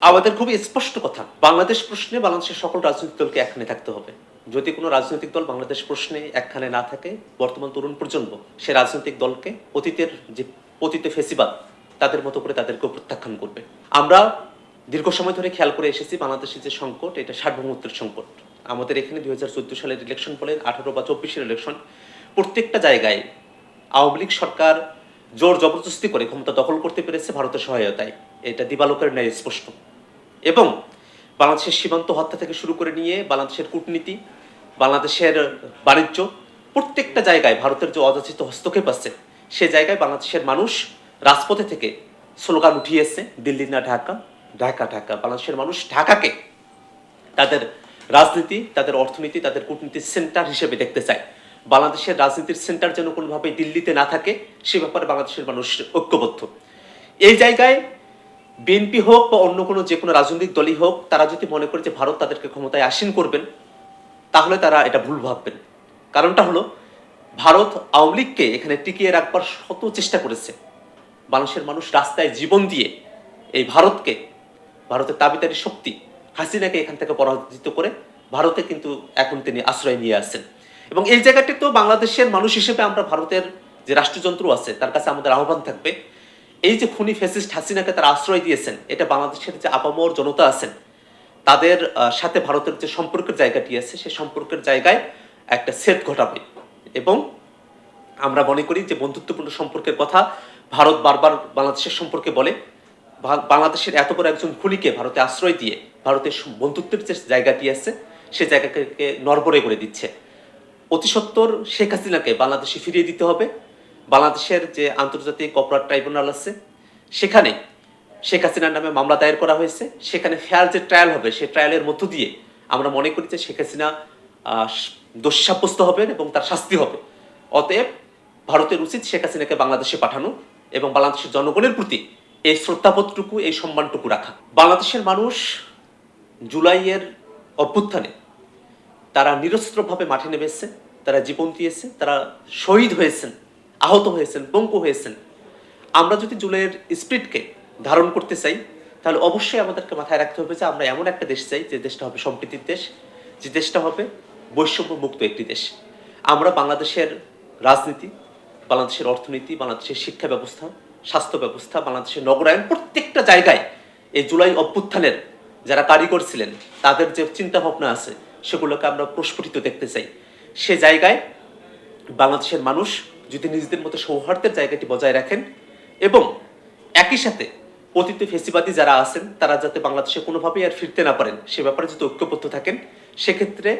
আমাদের খুবই স্পষ্ট কথা, বাংলাদেশ প্রশ্নে বাংলাদেশের সকল রাজনৈতিক দলকে একখানে থাকতে হবে। যদি কোনো রাজনৈতিক দল বাংলাদেশ প্রশ্নে একখানে না থাকে, বর্তমান তরুণ প্রজন্ম সে রাজনৈতিক দলকে অতীতের যে পতিত ফেসিবাদ তাদের মতো করে তাদেরকে প্রত্যাখ্যান করবে। আমরা দীর্ঘ সময় ধরে খেয়াল করে এসেছি বাংলাদেশের যে সংকট, এটা সার্বভৌমত্বের সংকট। আমাদের এখানে 2014 সালের ইলেকশন বলেন, 18 বা 24-এর ইলেকশন, প্রত্যেকটা জায়গায় আওয়ামী লীগ সরকার জোর জবরদস্তি করে ক্ষমতা দখল করতে পেরেছে ভারতের সহায়তায়। এটা দিবালোকের ন্যায় স্পষ্ট। এবং বাংলাদেশের সীমান্ত হত্যা থেকে শুরু করে নিয়ে বাংলাদেশের কূটনীতি, বাংলাদেশের বাণিজ্য, প্রত্যেকটা জায়গায় ভারতের যে অযাচিত হস্তক্ষেপ আছে, সে জায়গায় বাংলাদেশের মানুষ রাজপথে থেকে স্লোগান উঠিয়েছে, দিল্লি না ঢাকা, ঢাকা ঢাকা। বাংলাদেশের মানুষ ঢাকাকে তাদের রাজনীতি, তাদের অর্থনীতি, তাদের কূটনীতির সেন্টার হিসেবে দেখতে চায়। বাংলাদেশের রাজনীতির সেন্টার যেন কোনোভাবেই দিল্লিতে না থাকে, সে ব্যাপারে বাংলাদেশের মানুষ ঐক্যবদ্ধ। এই জায়গায় বিএনপি হোক বা অন্য কোনো যে কোনো রাজনৈতিক দলই হোক, তারা যদি মনে করে যে ভারত তাদেরকে ক্ষমতায় আসীন করবেন, তাহলে তারা এটা ভুল ভাববেন। কারণটা হলো, ভারত আওয়ামী লীগকে এখানে টিকিয়ে রাখবার শত চেষ্টা করেছে। বাংলাদেশের মানুষ রাস্তায় জীবন দিয়ে এই ভারতকে, ভারতের দাবিদারি শক্তি হাসিনাকে এখান থেকে পরাজিত করে ভারতে কিন্তু এখন তিনি আশ্রয় নিয়ে আসছেন। এবং এই জায়গাটি তো বাংলাদেশের মানুষ হিসেবে আমরা ভারতের যে রাষ্ট্রযন্ত্র আছে তার কাছে আমাদের আহ্বান থাকবে, এই যে খুনি ফ্যাসিস্ট হাসিনাকে তারা আশ্রয় দিয়েছেন, এটা বাংলাদেশের যে আপামর জনতা আছেন তাদের সাথে ভারতের যে সম্পর্কের জায়গাটি আছে, সেই সম্পর্কের জায়গায় একটা সেট ঘটাবে। এবং আমরা মনে করি যে বন্ধুত্বপূর্ণ সম্পর্কের কথা ভারত বারবার বাংলাদেশের সম্পর্কে বলে। বাংলাদেশের এত বড় একজন খুনিকে ভারতে আশ্রয় দিয়ে ভারতের বন্ধুত্বের যে জায়গাটি আছে সে জায়গাকে নড়বড়ে করে দিচ্ছে। অতি সত্বর শেখ হাসিনাকে বাংলাদেশে ফিরিয়ে দিতে হবে। বাংলাদেশের যে আন্তর্জাতিক অপরাধ ট্রাইব্যুনাল আছে, সেখানে শেখ হাসিনার নামে মামলা দায়ের করা হয়েছে। সেখানে ফেয়ার যে ট্রায়াল হবে, সেই ট্রায়ালের মধ্য দিয়ে আমরা মনে করি যে শেখ হাসিনা দোষী সাব্যস্ত হবেন এবং তার শাস্তি হবে। অতএব ভারতের উচিত শেখ হাসিনাকে বাংলাদেশে পাঠানো এবং বাংলাদেশের জনগণের প্রতি এই শ্রদ্ধাবোধটুকু, এই সম্মানটুকু রাখা। বাংলাদেশের মানুষ জুলাইয়ের অভ্যুত্থানে তারা নিরস্ত্রভাবে মাঠে নেমেছে, তারা জীবন দিয়েছে, তারা শহীদ হয়েছেন, আহত হয়েছেন, পঙ্গু হয়েছেন। আমরা যদি জুলাইয়ের স্পিরিটকে ধারণ করতে চাই, তাহলে অবশ্যই আমাদেরকে মাথায় রাখতে হবে যে আমরা এমন একটা দেশ চাই যে দেশটা হবে সম্প্রীতির দেশ, যে দেশটা হবে বৈষম্য মুক্ত একটি দেশ। আমরা বাংলাদেশের রাজনীতি, বাংলাদেশের অর্থনীতি, বাংলাদেশের শিক্ষা ব্যবস্থা, স্বাস্থ্য ব্যবস্থা, বাংলাদেশের নগরায়ন, প্রত্যেকটা জায়গায় এই জুলাই অভ্যুত্থানের যারা কারিগর ছিলেন তাদের যে চিন্তা ভাবনা আছে সেগুলোকে আমরা প্রস্ফুটিত দেখতে চাই। সে জায়গায় বাংলাদেশের মানুষ যদি নিজেদের মতো সৌহার্দ্যের জায়গাটি বজায় রাখেন এবং একই সাথে পতিত ফেসিবাদী যারা আছেন তারা যাতে বাংলাদেশে কোনোভাবেই আর ফিরতে না পারেন, সে ব্যাপারে যদি ঐক্যবদ্ধ থাকেন, সেক্ষেত্রে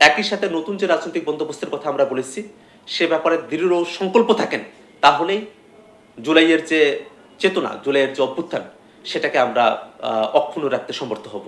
একই সাথে নতুন যে রাজনৈতিক বন্দোবস্তের কথা আমরা বলেছি সে ব্যাপারে দৃঢ় সংকল্প থাকেন, তাহলেই জুলাইয়ের যে চেতনা, জুলাইয়ের যে অভ্যুত্থান, সেটাকে আমরা অক্ষুণ্ণ রাখতে সমর্থ হব।